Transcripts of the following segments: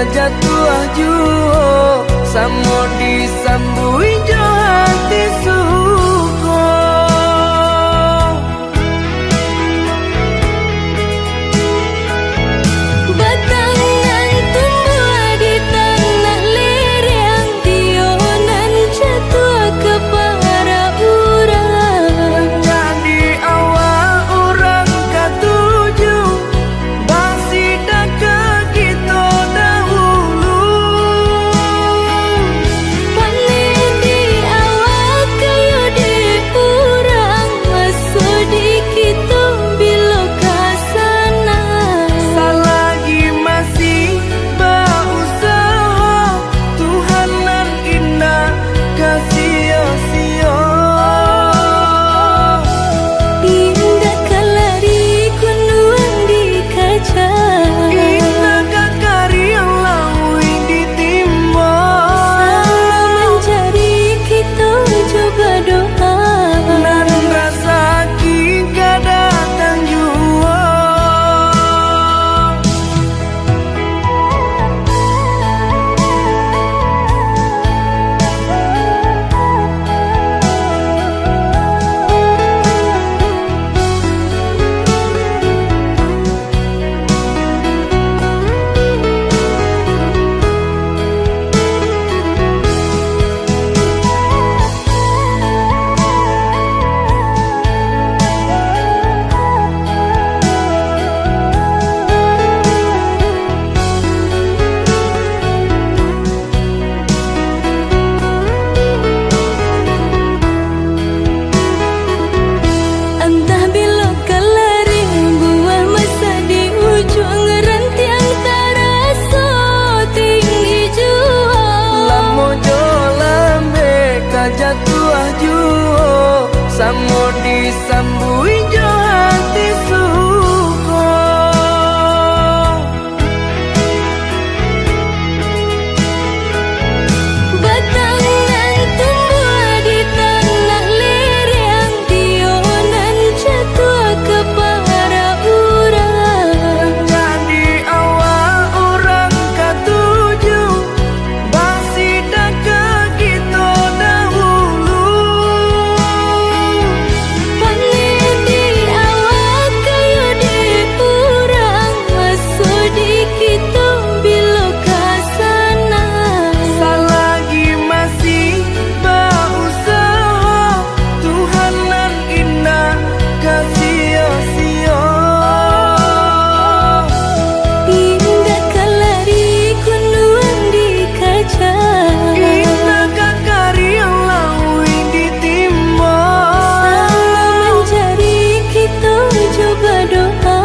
kajatuah juo samo disambui jo hati suko. Batangan tumbuh di tanah lereng, tionan jatuh ke para urang. Jadi awal orang katuju basida ke kita dahulu. Pane di awal kayu di urang, masuk di kita bila kasana. Selagi masih berusaha, Tuhan nan indah kasih-sia. Indah kalari kunuang di kaca, Indah kakari yang lawi ditimba. selalu mencari kita coba doa. Nan rasa ki gak datang jua. Entah bila kalari buah masa di ujung rantiang terasa tinggi jua. Lamo jo lambe kajatuah juo samo disambui jo hati suko. Batangan tumbuh di tanah lereng, tionan jatuh ke para urang. Jadi awal orang katuju basida ke kita dahulu. Pane di awal kayu di urang, masuk di kita bila kasana. Selagi masih berusaha, Tuhan nan indah kasih-sia. Indah kalari kunuang di kaca, Indah kakari yang lawi ditimba. selalu mencari kita coba doa.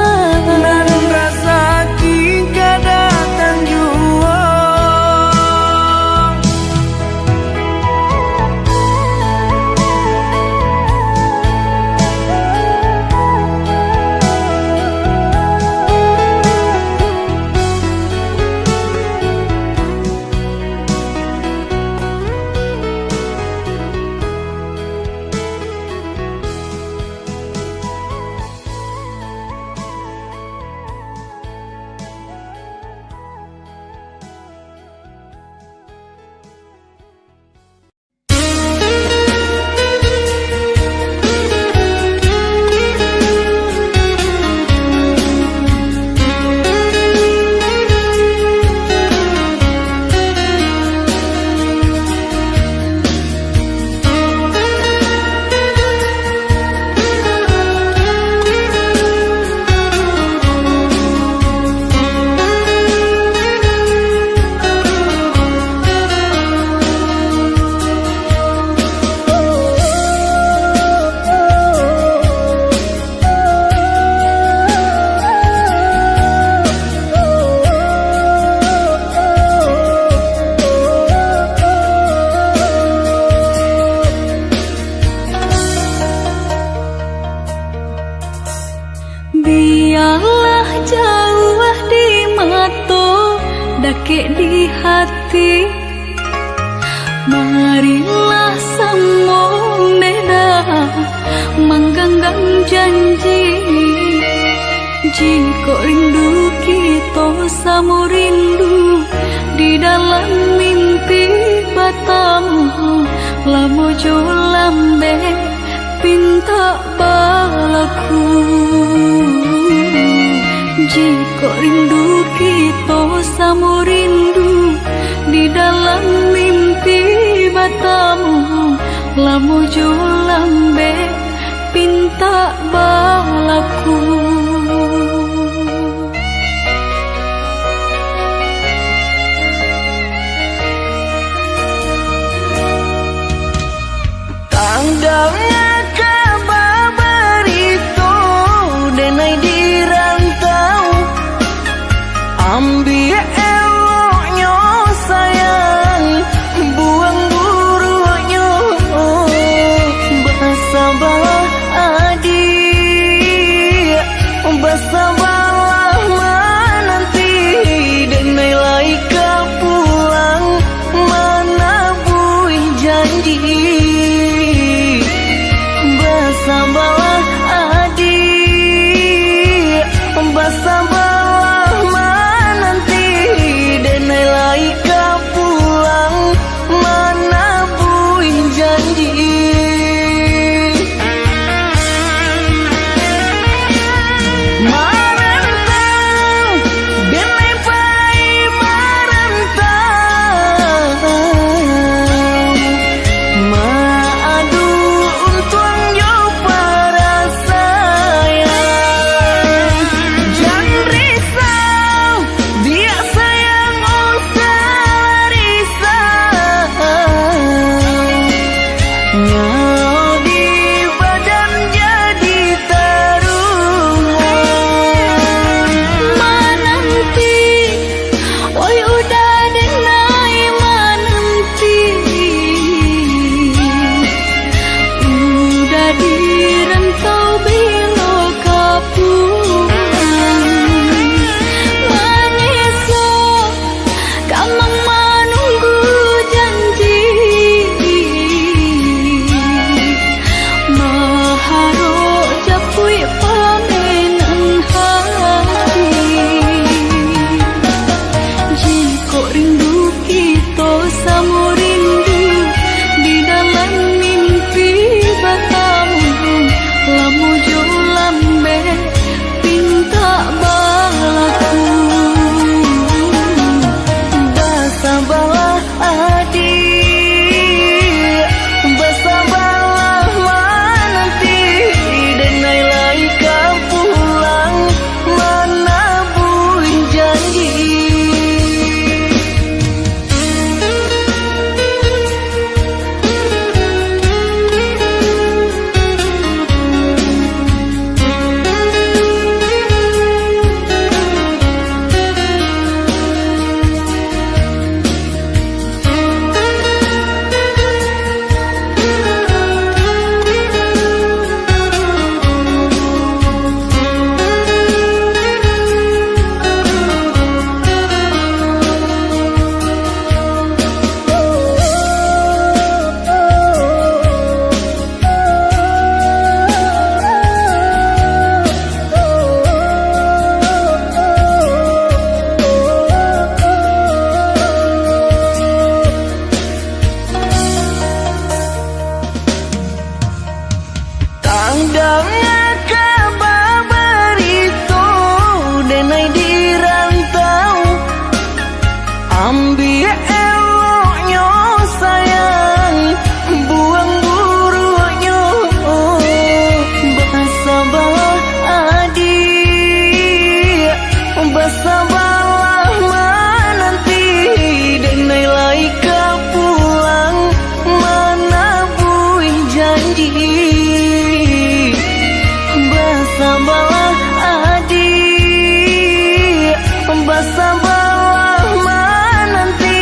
Nan rasa ki gak datang jua. Biarlah jauh di mata, dakik di hati. Marilah sambung beda, menggenggam janji. Jika rindu kita sama rindu, di dalam mimpi batamu, lamu jo lambe pinta balaku. Jika rindu kita sama rindu di dalam mimpi batamu, lamu jo lambe pinta balaku. Tandangnya kabarito denai di rantau, ambil eloknya sayang, buang buruknya. Bersabarlah adik, bersabarlah menanti, denai laika pulang mana buih janji. Bersabarlah adik, bersabarlah menanti, denai laika pulang mana buih janji. Marantau, denai pai marantau, maadu untuang yo para sayang. Jangan risau, dia sayang usah risau. Nyau di badan jadi taruhan. Mananti, oi udah denai mananti, udah di rantau bilo kapulang. Manyeso, kamang menunggu janji, maharo japui pamenan hati. Jika rindu kita sama rindu di dalam mimpi batamu, lamu jo lambe pinta balaku. Bersabarlah adik, bersabarlah menanti, denai laika pulang mana buih janji. Tandangnya kabarito denai di rantau, ambil eloknya sayang, buang buruknya. Bersabarlah adik, bersabarlah menanti, denai laika pulang mana buih janji. Bersabarlah adik, bersabarlah menanti,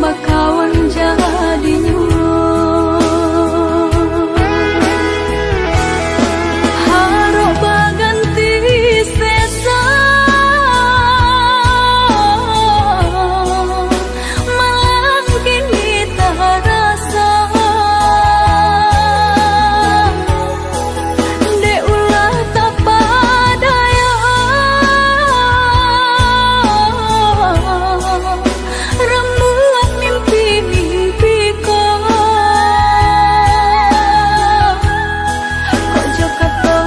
bakawan jadinya. Harap baganti sesa malam kini tak rasa dek ulah tak padaya remuat mimpi-mimpi ko kojo kato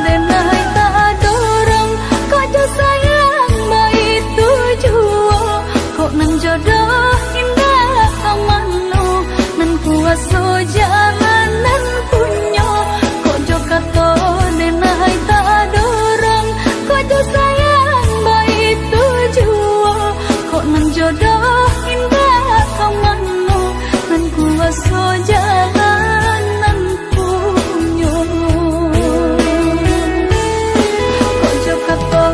denai tak dorong kojo sayang baik tujuo kok nan jodoh indah amanu nan kuaso jalanan punyo kojo kato denai tak dorong kojo sayang baik tujuo kok nan jodoh indah amanu nan kuaso jalanan punyo kojo kato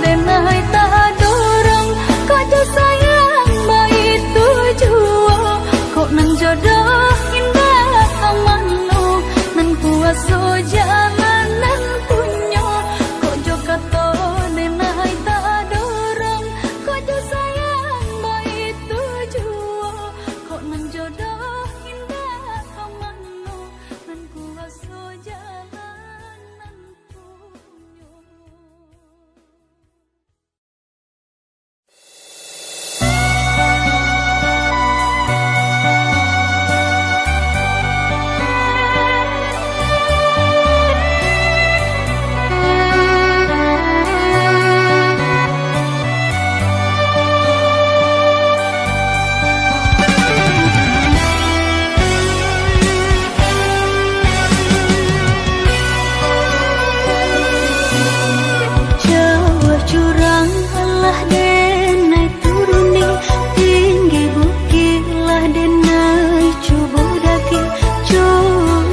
denai tak dorong kojo sayang baik tujuo kok nan jodoh indah amanu nan kuaso jalanan punyo kojo kato denai tak dorong kojo sayang baik tujuo kok nan jodoh indah amanu nan kuaso jalanan punyo. Jawa curang Allah denai turuni tinggi bukit lah denai coba daki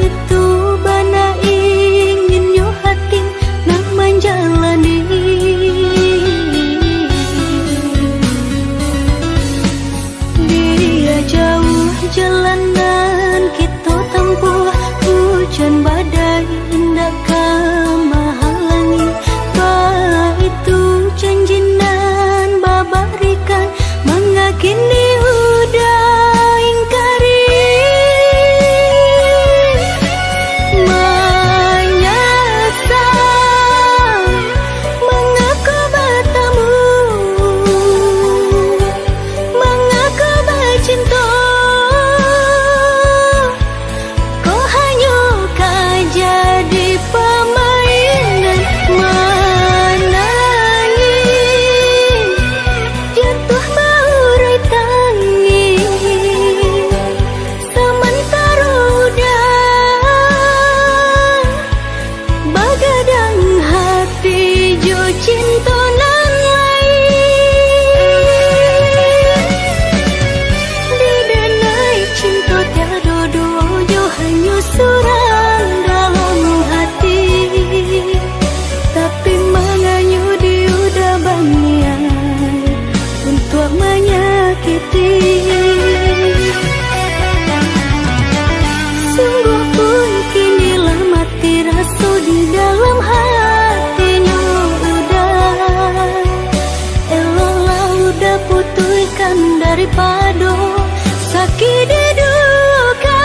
itu bana ingin yo hati nak menjalani dia jauh jalanan kita tempuh hujan badai hendak menghalangi itu janjinan babarikan mengakini udah ingkari menyesal mengaku bertemu mengaku bercinta kau hanya jadi permainan menangis jatuh baurai tangis sementara udah bagadang hati jo cinta nan lain di denai cinta tiada dua jo hanya surang dalam hati tapi menganyu dia udah banyak untuk menyakiti sungguh pun kinilah mati rasa di dalam hatinya udah elolah udah putuskan daripada sakit diduga.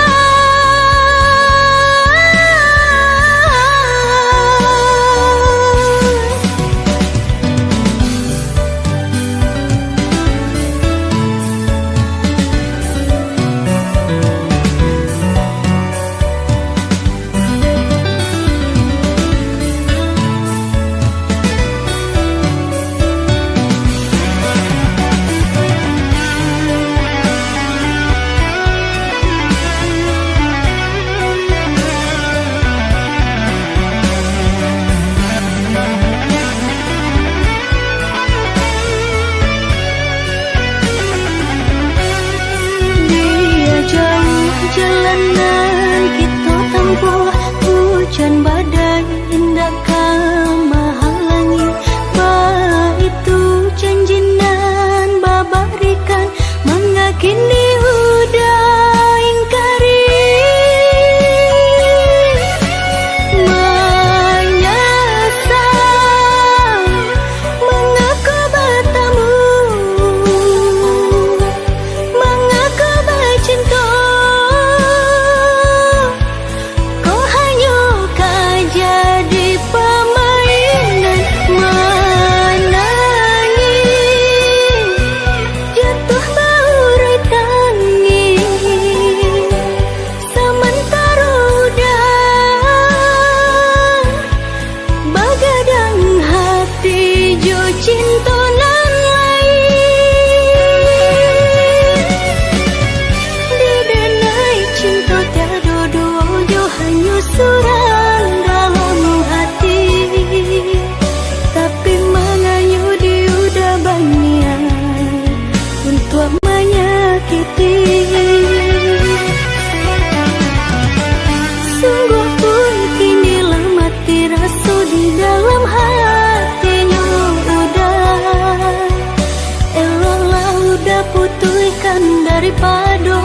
udah putihkan daripada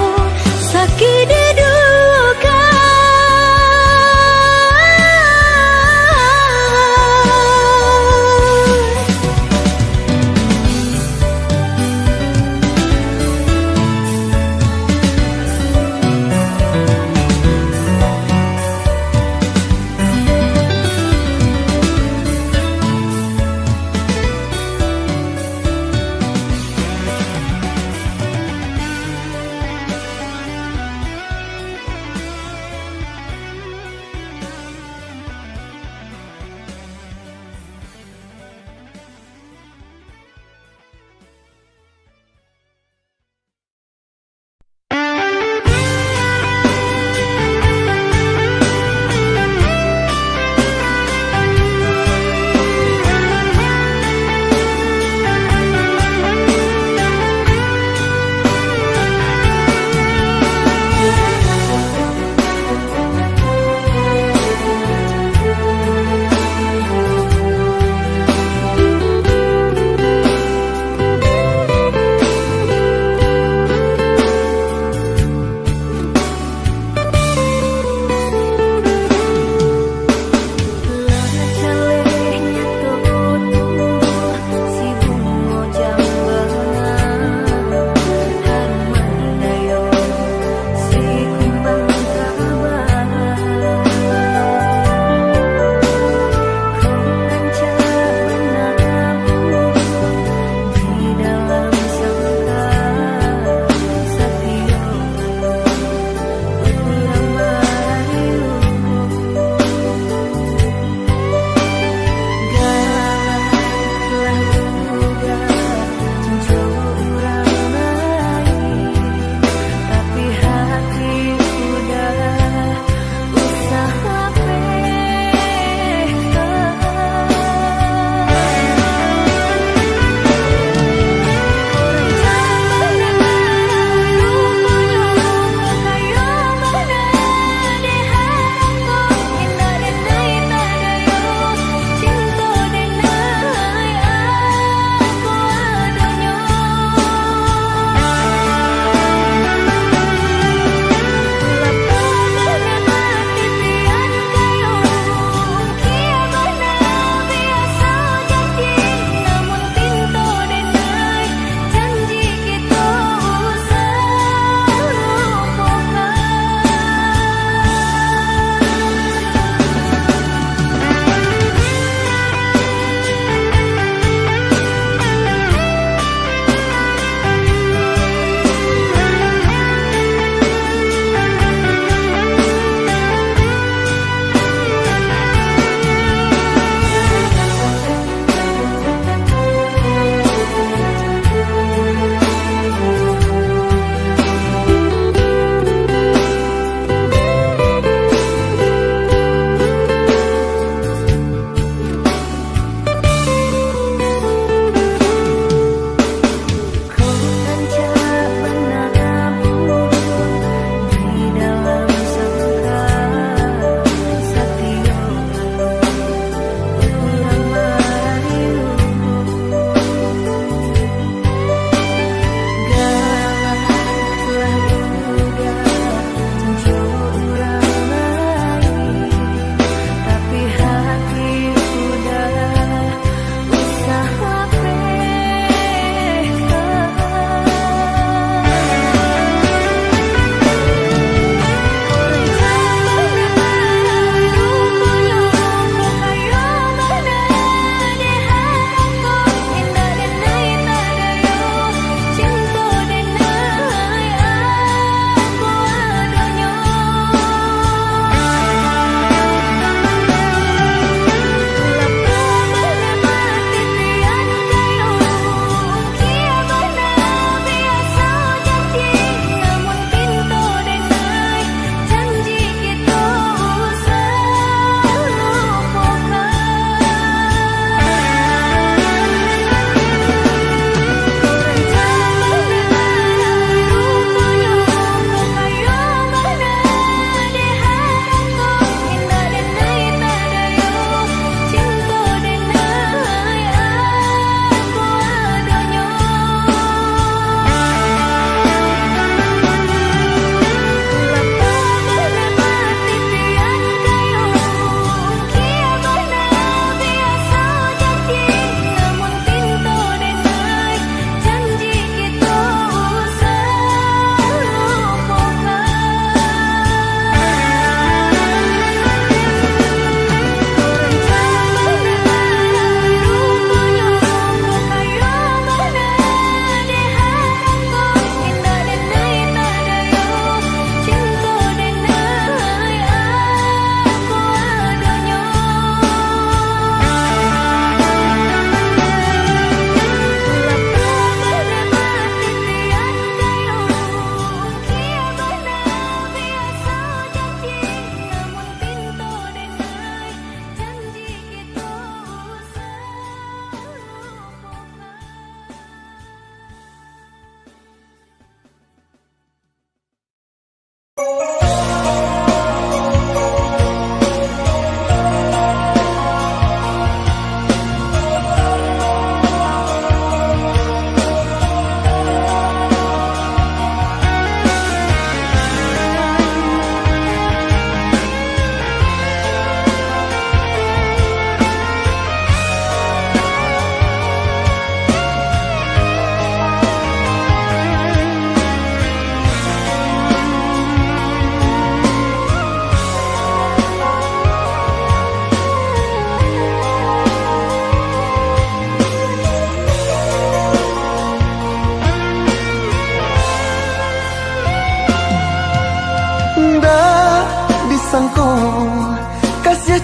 sakit di duka.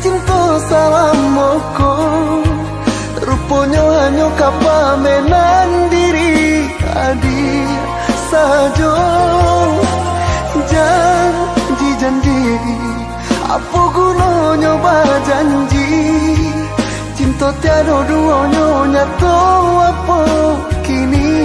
cinta salam moko rupanya hanya kapamenan diri adi sajo janji apa gunanya berjanji cinta tiada duanya nyata apa kini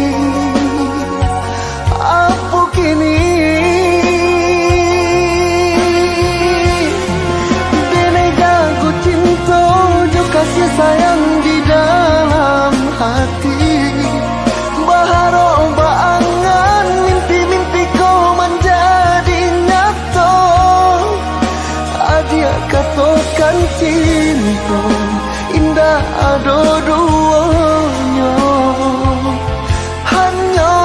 Denegaku cinta jo kasih sayang di dalam hati Baharok baangan mimpi-mimpi kau menjadi nyata Adia katakan cinta indah ada duanya Hanya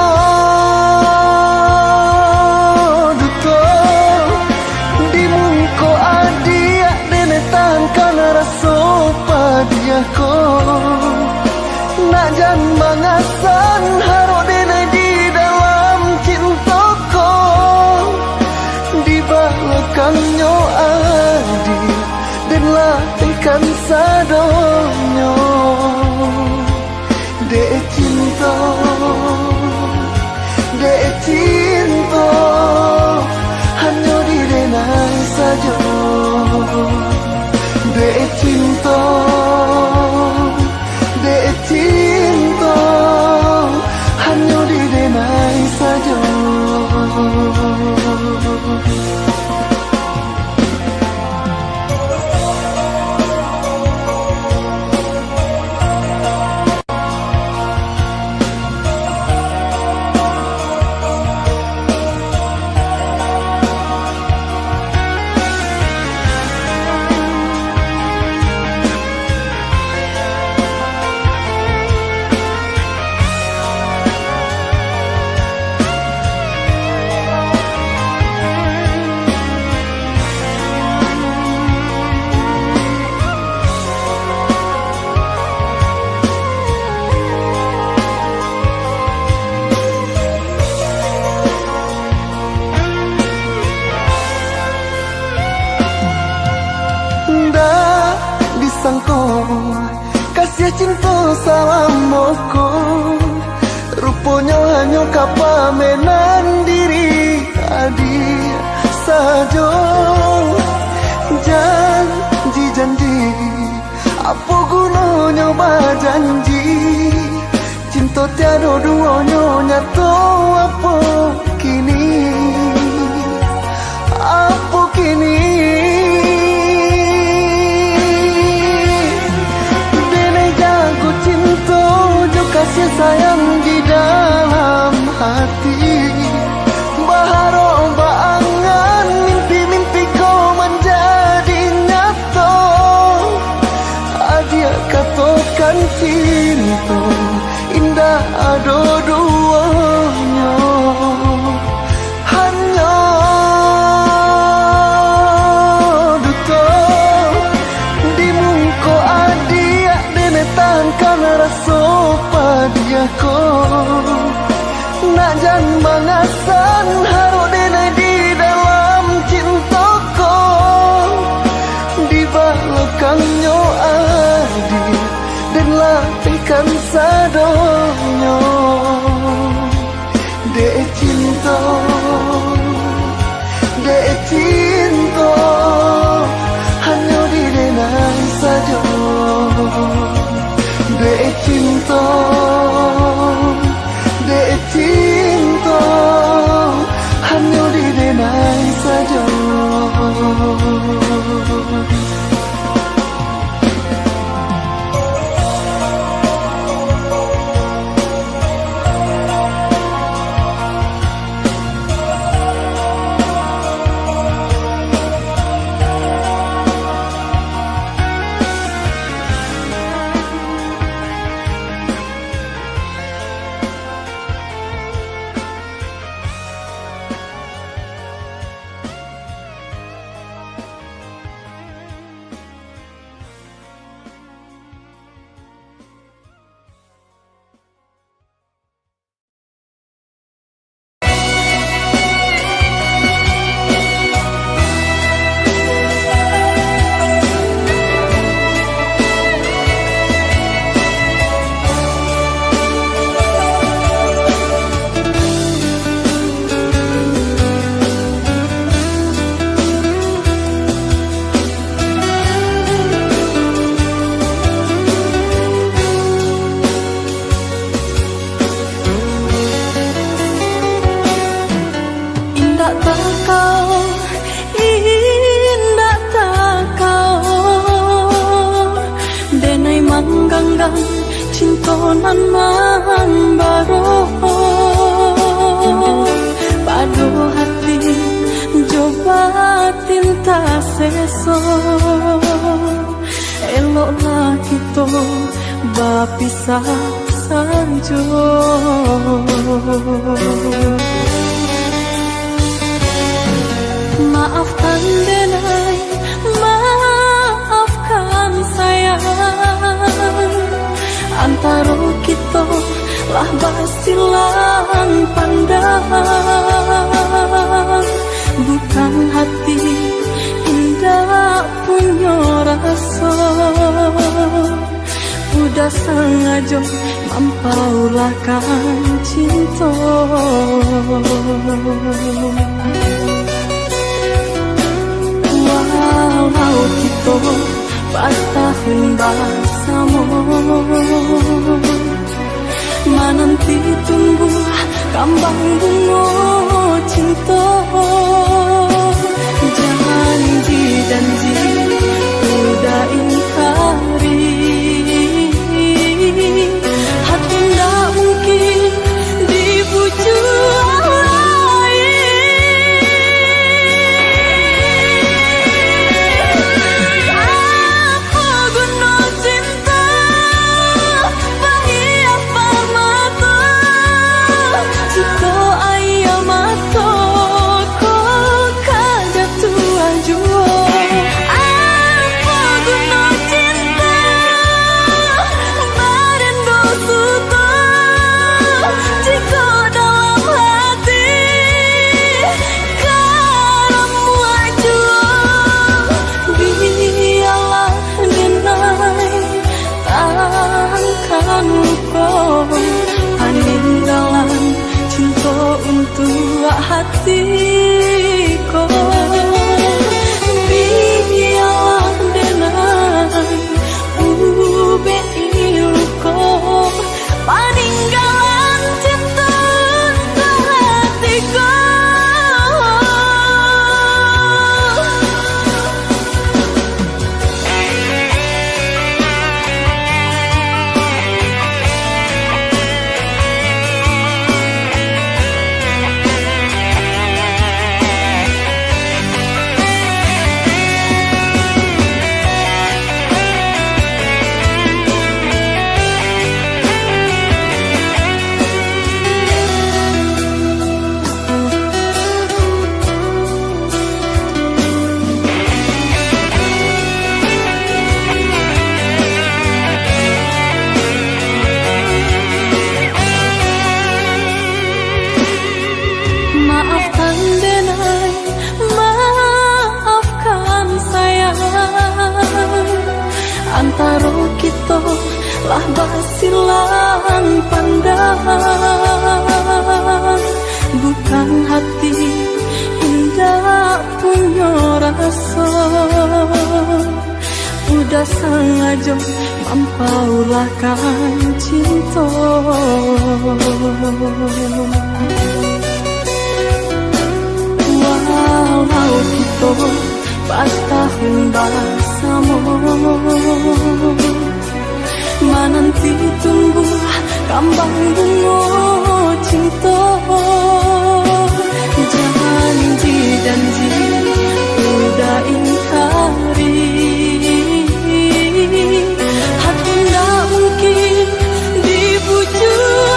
duta di muka adia denetangkan rasa padiaku Nak jan mangasan harok denai di dalam cintaku Di belakangnya adi dan latihkan sadonyo Dek cinta hanya di denai saja Dek cinta hanya di denai saja Kasih cinta salam moko rupanya hanya kapamenan diri adi saja janji apa gunanya berjanji cinta tiada duanya nyata apa kini Kasih sayang di dalam hati Baharok baangan mimpi-mimpi kau menjadi nyata Adia katakan cinta indah ada duanya Hanya duta di muka adia denetangkan rasa padiaku Nak jan mangasan harok denai di dalam cintaku Di belakangnya adi dan latihkan sadonyo Dek cinta hanya di denai saja Dek cinta hanya di denai saja paninggalan cintonan mambaro padu hati coba tinta seso eloklah kita bapisah sanjo. Maafkan denai, maafkan sayang, antara kita lah basilan pandang, bukan hati indah punya rasa, udah sengaja mampaulahkan cinta. Walau kita pas tahun bersama, menanti tumbuh kembang bunga cinta. Janji-janji udah ingkari, hati tak mungkin dibujuk. Peninggalan cinta untuk hatiku, biarlah denai ube iluku. Peninggalan cinta untuk hatiku. Maafkan denai, maafkan sayang, antara kita lah basilan pandang, bukan hati indah punya rasa, udah sengaja mampaulahkan cinta. Walau kita pas tahun bersama, menanti tumbuh kembang bunga cinta. Janji-janji udah ingkari, hati tak mungkin dibujuk.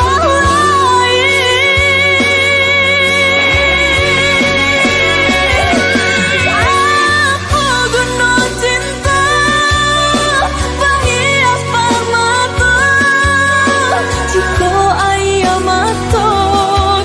Jika ayam atau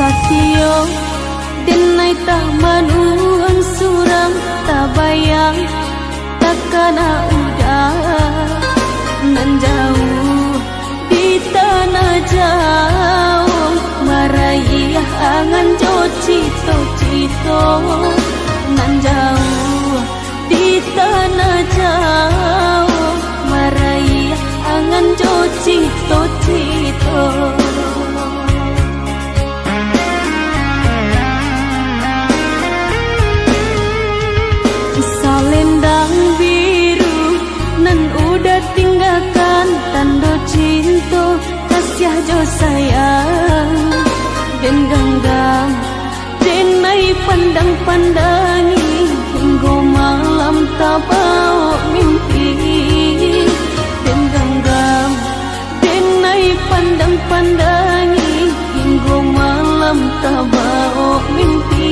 Satyo denai tak manuang surang tak bayang takana udah nan jauh di tanah jauh marayah angan jo cito nan jauh di tanah jauh marayah angan jo cito Salendang biru nan udah tinggalkan tanda cinta kasih jo sayang dan genggam denai pandang-pandangi hingga malam tak bawa mimpi dan genggam denai pandang-pandangi hingga malam tak bawa mimpi.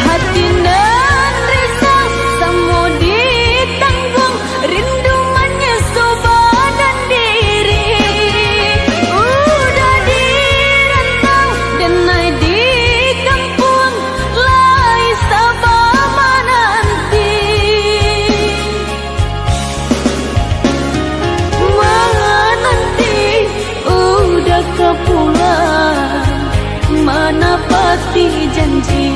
Hati nan risau semua ditanggung rindu menyusu badan diri udah dirantau denai di kampung lai sabama nanti menanti udah kepulang mana pasti janji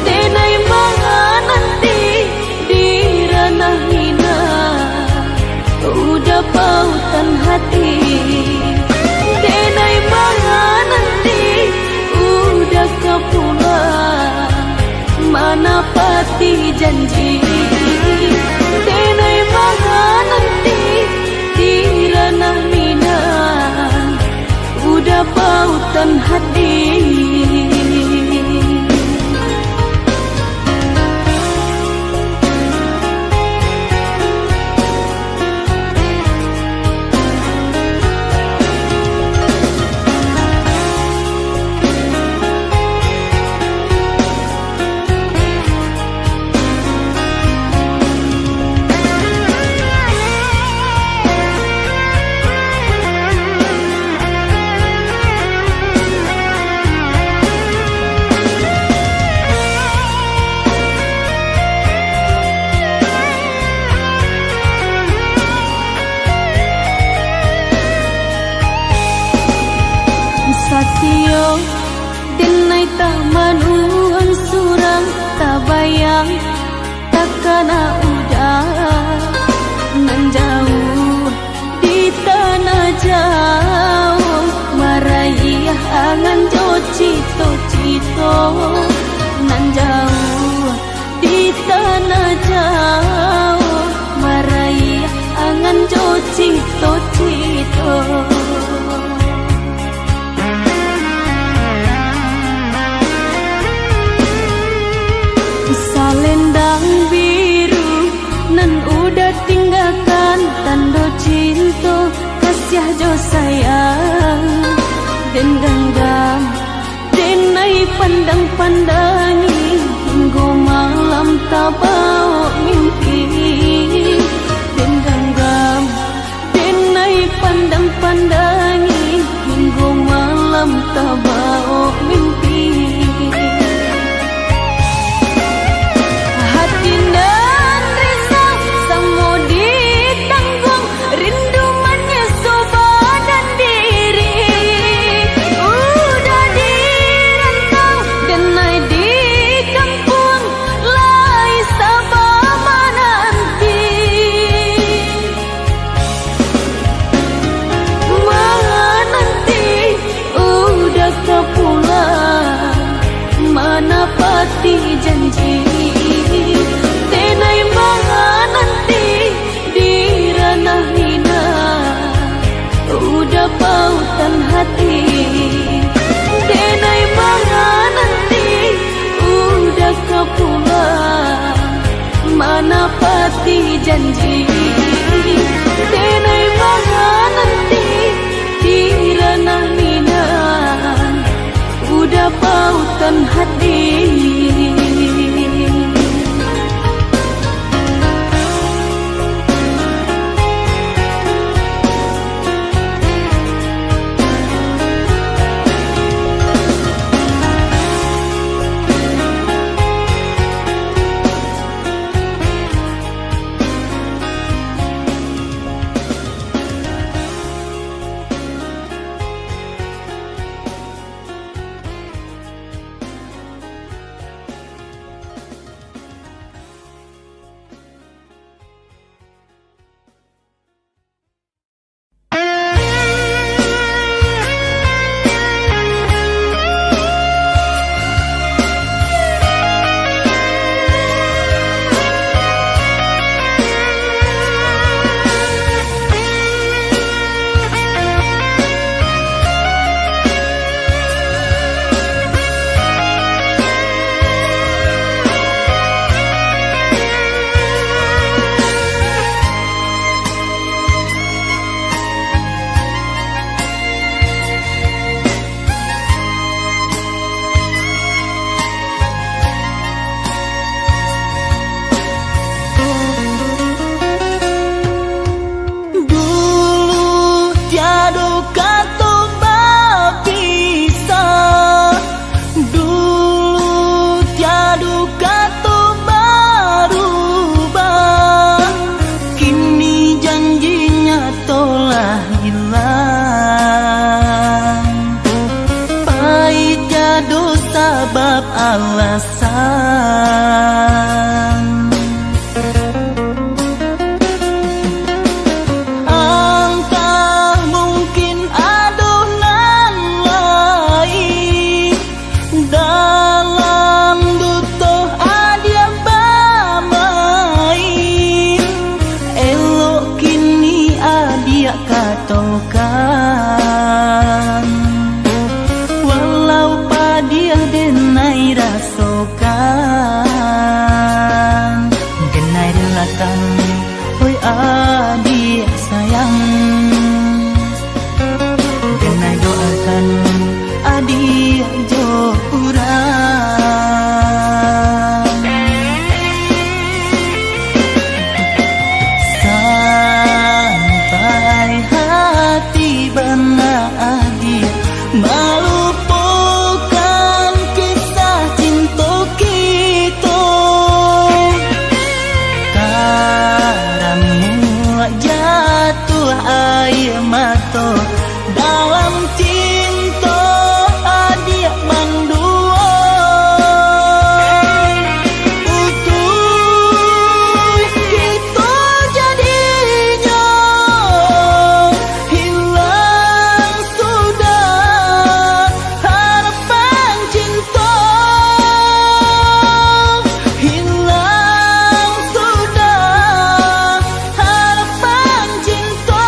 denai menanti di ranah hina udah pautan hati denai menanti udah kepulang mana pasti janji denai menanti di ranah hina udah pautan hati. Satyo denai tak manuang surang tak bayang takana udah nan jauh di tanah jauh marayah angan jo cito nan jauh di tanah jauh marayah angan jo cito Salendang biru nan udah tinggalkan tanda cinta kasih jo sayang dan genggam denai pandang-pandangi hingga malam tak bawa mimpi dan genggam denai pandang-pandangi hingga malam tak bawa mimpi. Hati nan risau semua ditanggung rindu menyusu badan diri udah dirantau denai di kampung lai sabama nanti alasan. Angkah mungkin adonan lain dalam dutoh adia bamain, elok kini adia katokan, walau padia denai rasokan, genai relakan, hoi adia sayang, genai doakan adia jo urang. Sampai hati bana adia melupakan kisah cinta kita, karammu jatuh air mata dalam cinta adia mandua. Utuh kita jadinya hilang sudah harapan cinta, hilang sudah harapan cinta.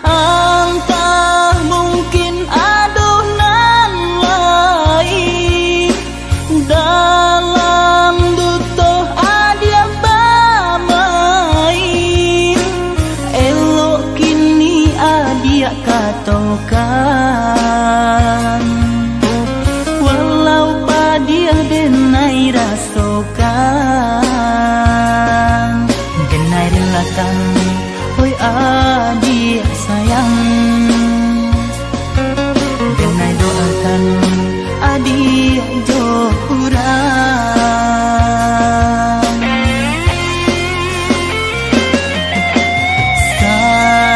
Angkah mungkin adonan lain dalam dutoh adia bamain, elok kini adia katokan, walau padia denai rasokan, genai relakan, hoi adia sayang, genai doakan adia jo urang.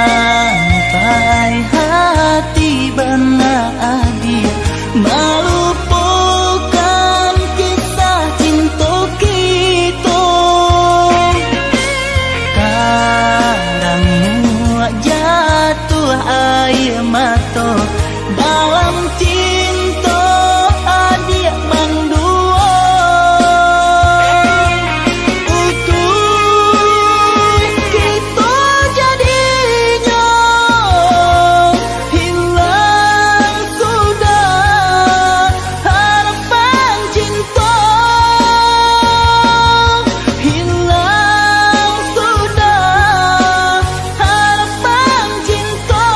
Sampai hati bana adia melupakan kisah cinta kita, karammu jatuh air mata dalam cinta adia mandua. Utuh kita jadinya hilang sudah harapan cinta, hilang sudah harapan cinta.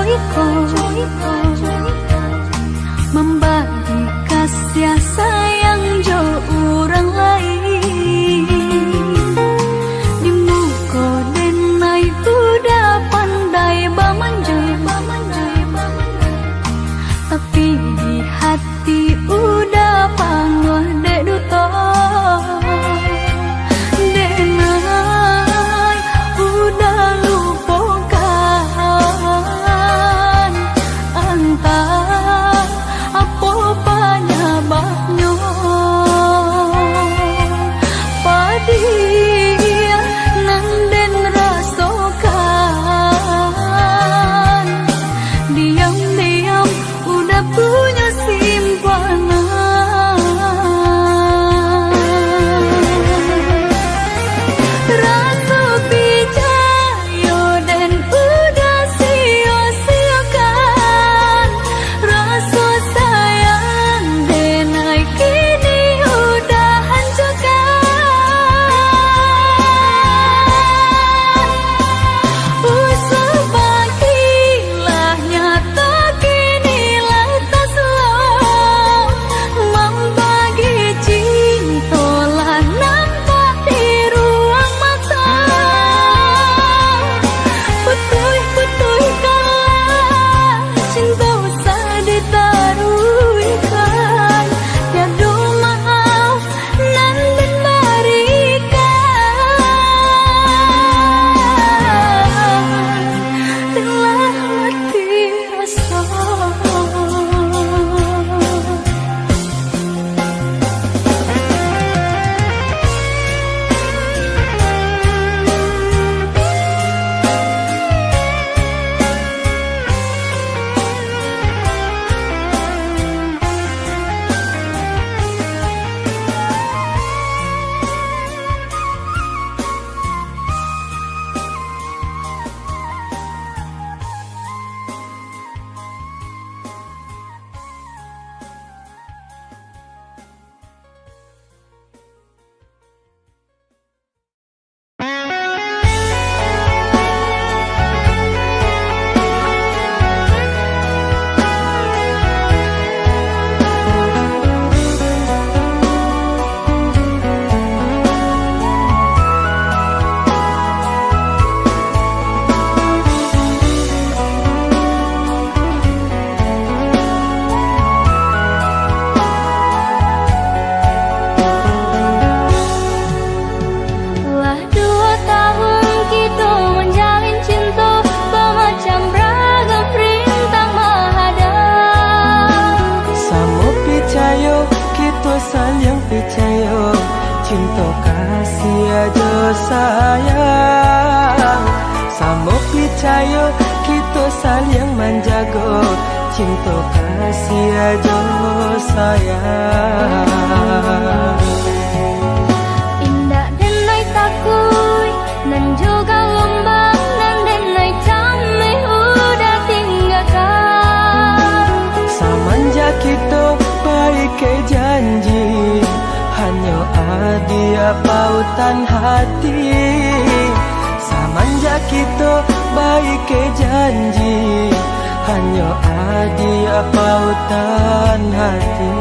iko membagi kasih sayang jo orang lain di muka denai udah pandai bamanjai tapi di hati udah pangoh dek duto denai udah lupakan antah apa penyebabnya padia nang den rasakan diam-diam udah punya simpanan rasa picayo dan udah sia-siakan rasa sayang denai kini udah hancurkan usah bagilah nyata kinilah tak slow membagi cinta lah nampak di ruang mata putui kalah cinta usah ditaruhkan tiada maaf nan den berikan telah mati rasa. Lah 2 tahun kita menjalin cinta bermacam ragam rintang menghadang Samo picayo kita saling picayo cinta kasih aja sayang Samo picayo kita saling menjaga cinta kasih aja sayang indah denai takui dan juga lombang dan denai camai udah tinggalkan Samanja kita baik ke janji hanya adia pautan hati Samanja kita baik ke janji hanya adia pautan hati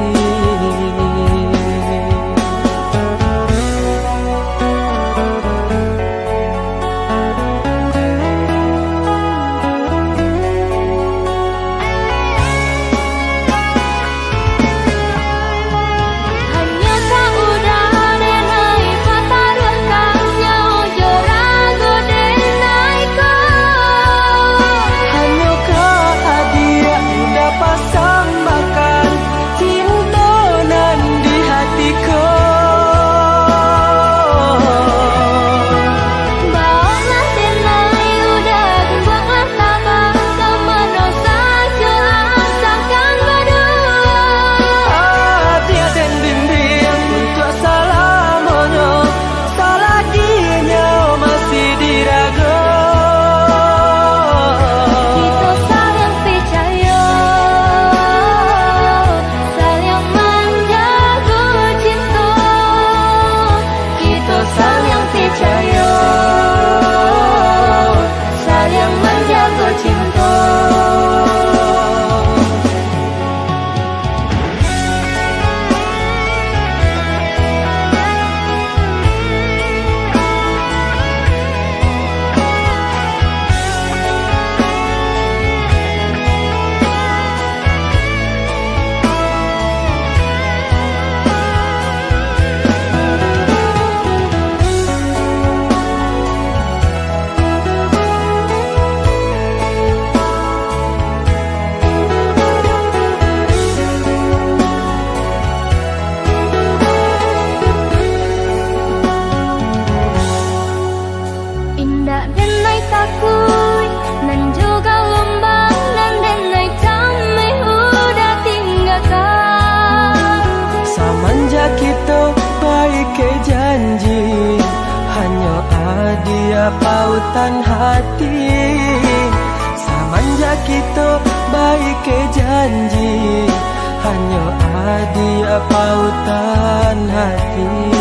hanya tak udah denai patarukannya ojo ragu denai kau Hanya kau adia udah pasang makan cinta pautan hati. Samanja kita baik ke janji, hanya adia pautan hati.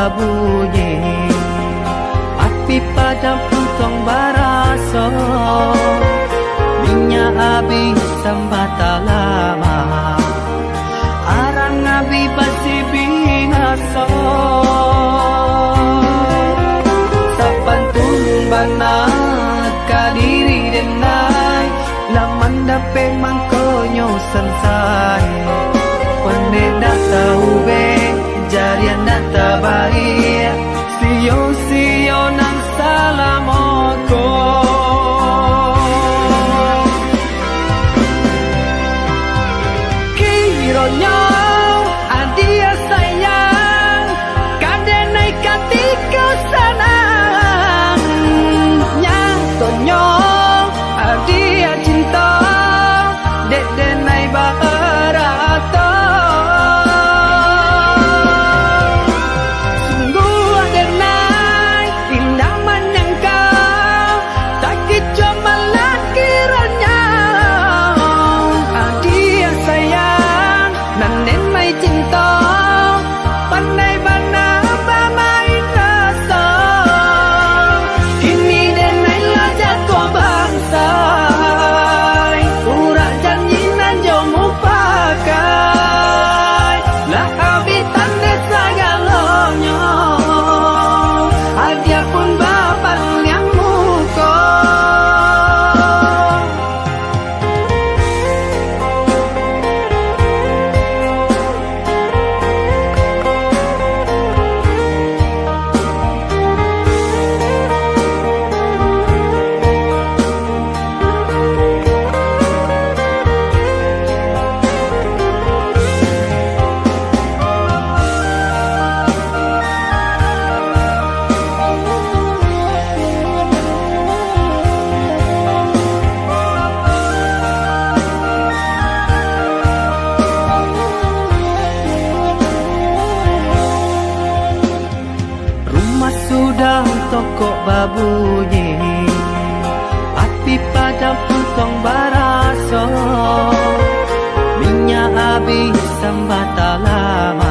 babunyi, api padam puntong baraso, minyak habis sambata lama, arang abi basi binaso. Sapantun banat kadiri denai, laman dape mangkonyo sansai. Pandai dah tahu be, jarian dah terbaik, sio-sio nang salamoko. Kiranya adia sayang, kadenai katika sanang, nyatonyo adia cinta, dek denai barata. Sudah toko babunyi, api padam puntong baraso, minyak habis sambata lama.